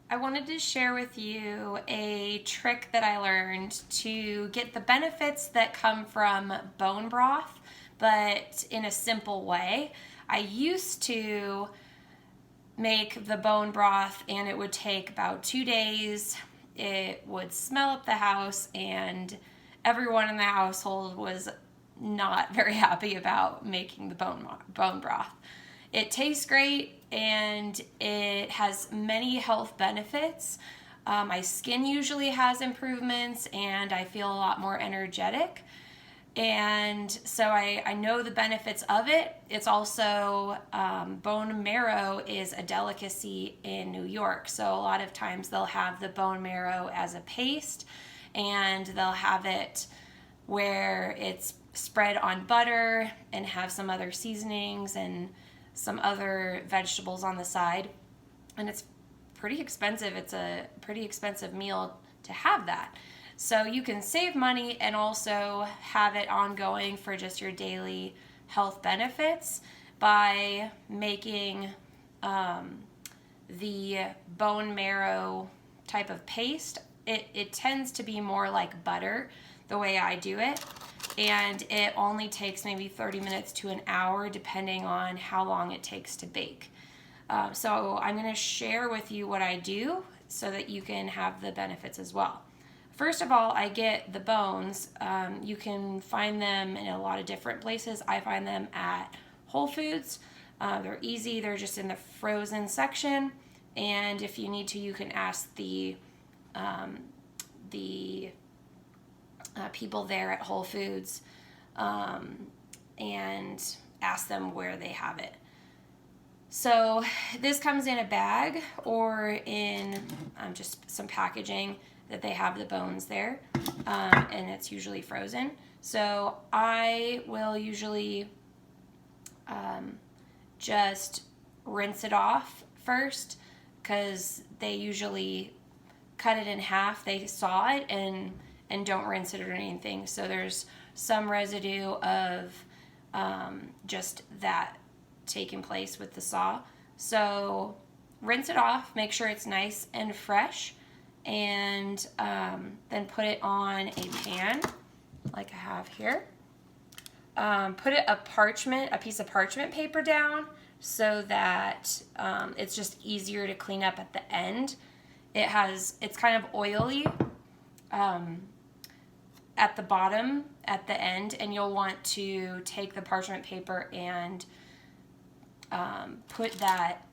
I wanted to share with you a trick that I learned to get the benefits that come from bone broth, but in a simple way. I used to make the bone broth and it would take about 2 days. It would smell up the house, and everyone in the household was not very happy about making the bone broth. It tastes great and it has many health benefits. My skin usually has improvements and I feel a lot more energetic. And so I know the benefits of it. It's also, bone marrow is a delicacy in New York. So a lot of times they'll have the bone marrow as a paste, and they'll have it where it's spread on butter and have some other seasonings and some other vegetables on the side. And it's pretty expensive. It's a pretty expensive meal to have that. So you can save money and also have it ongoing for just your daily health benefits by making the bone marrow type of paste. It tends to be more like butter the way I do it, and it only takes maybe 30 minutes to an hour depending on how long it takes to bake. So I'm going to share with you what I do so that you can have the benefits as well. First of all, I get the bones. You can find them in a lot of different places. I find them at Whole Foods. They're easy. They're just in the frozen section. And if you need to, you can ask the people there at Whole Foods and ask them where they have it. So this comes in a bag or in just some packaging that they have the bones there, and it's usually frozen. So I will usually just rinse it off first, because they usually cut it in half. They saw it and don't rinse it or anything. So there's some residue of just that taking place with the saw. So rinse it off, make sure it's nice and fresh, and then put it on a pan like I have here. Put a piece of parchment paper down so that it's just easier to clean up at the end. It's kind of oily at the bottom at the end, and you'll want to take the parchment paper and put that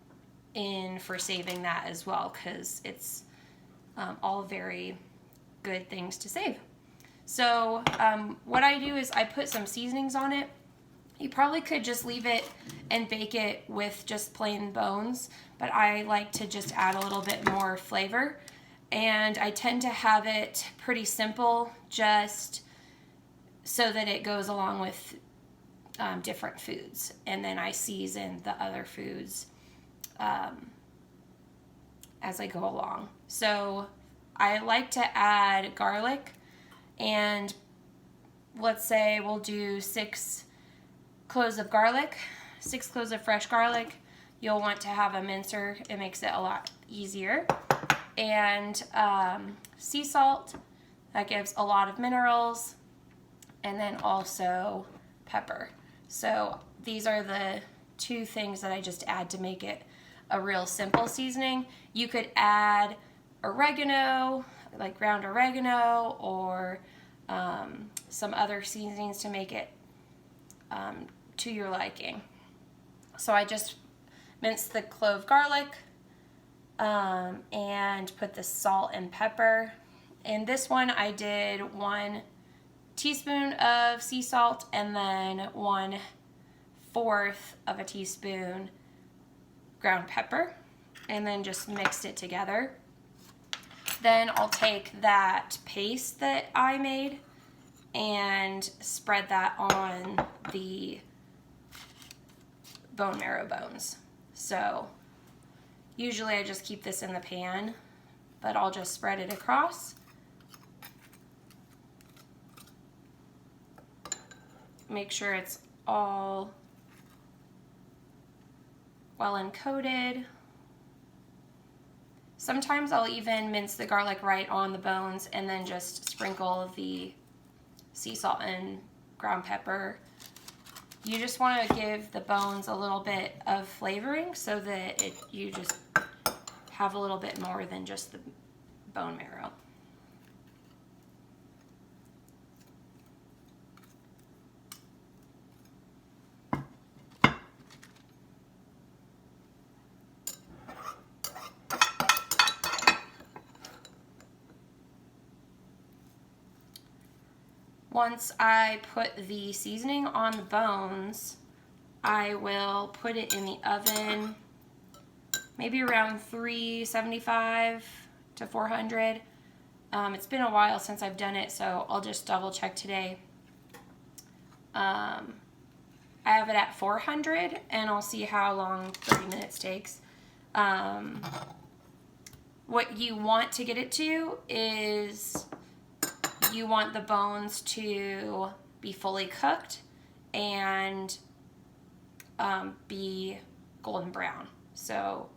in for saving that as well, because it's all very good things to save. So what I do is I put some seasonings on it. You probably could just leave it and bake it with just plain bones, but I like to just add a little bit more flavor. And I tend to have it pretty simple, just so that it goes along with different foods. And then I season the other foods as I go along. So I like to add garlic, and let's say we'll do 6 cloves of garlic, 6 cloves of fresh garlic. You'll want to have a mincer. It makes it a lot easier. And sea salt, that gives a lot of minerals, and then also pepper. So these are the 2 things that I just add to make it a real simple seasoning. You could add oregano, like ground oregano, or some other seasonings to make it to your liking. So I just minced the clove garlic and put the salt and pepper. In this one I did 1 teaspoon of sea salt and then 1/4 of a teaspoon ground pepper, and then just mixed it together. Then I'll take that paste that I made and spread that on the bone marrow bones. So usually I just keep this in the pan, but I'll just spread it across. Make sure it's all well and coated. Sometimes I'll even mince the garlic right on the bones and then just sprinkle the sea salt and ground pepper. You just want to give the bones a little bit of flavoring so that you just have a little bit more than just the bone marrow. Once I put the seasoning on the bones, I will put it in the oven, maybe around 375 to 400. It's been a while since I've done it, so I'll just double check today. I have it at 400, and I'll see how long 30 minutes takes. What you want to get it to is you want the bones to be fully cooked and be golden brown. So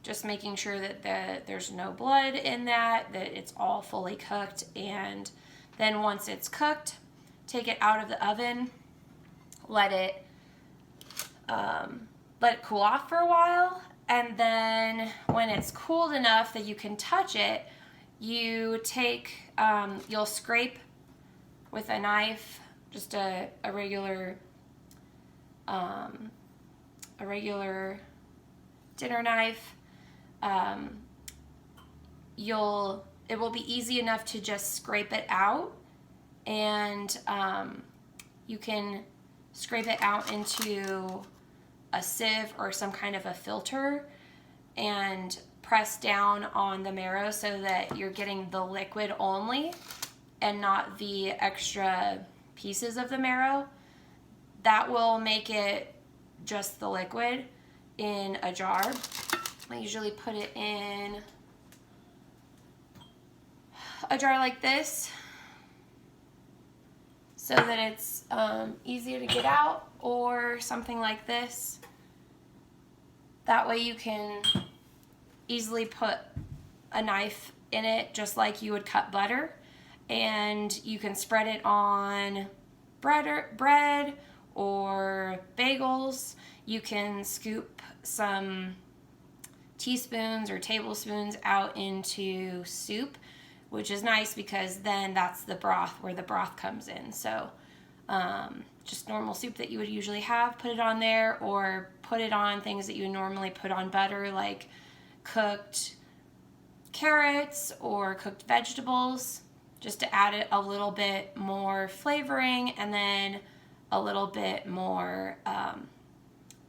just making sure that there's no blood in that it's all fully cooked. And then once it's cooked, take it out of the oven, let it cool off for a while, and then when it's cooled enough that you can touch it, you take, you'll scrape with a knife, just a regular dinner knife. It will be easy enough to just scrape it out, and you can scrape it out into a sieve or some kind of a filter and press down on the marrow so that you're getting the liquid only and not the extra pieces of the marrow. That will make it just the liquid in a jar. I usually put it in a jar like this so that it's easier to get out, or something like this. That way you can easily put a knife in it just like you would cut butter, and you can spread it on bread or bagels. You can scoop some teaspoons or tablespoons out into soup, which is nice because then that's the broth, where the broth comes in. So just normal soup that you would usually have, put it on there, or put it on things that you normally put on butter, like cooked carrots or cooked vegetables, just to add it a little bit more flavoring and then a little bit more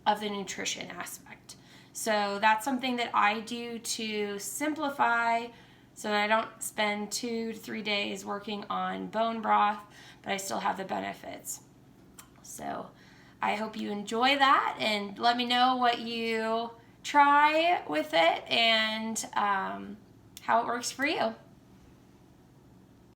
of the nutrition aspect. So that's something that I do to simplify so that I don't spend 2 to 3 days working on bone broth, but I still have the benefits. So I hope you enjoy that, and let me know what you try with it and how it works for you.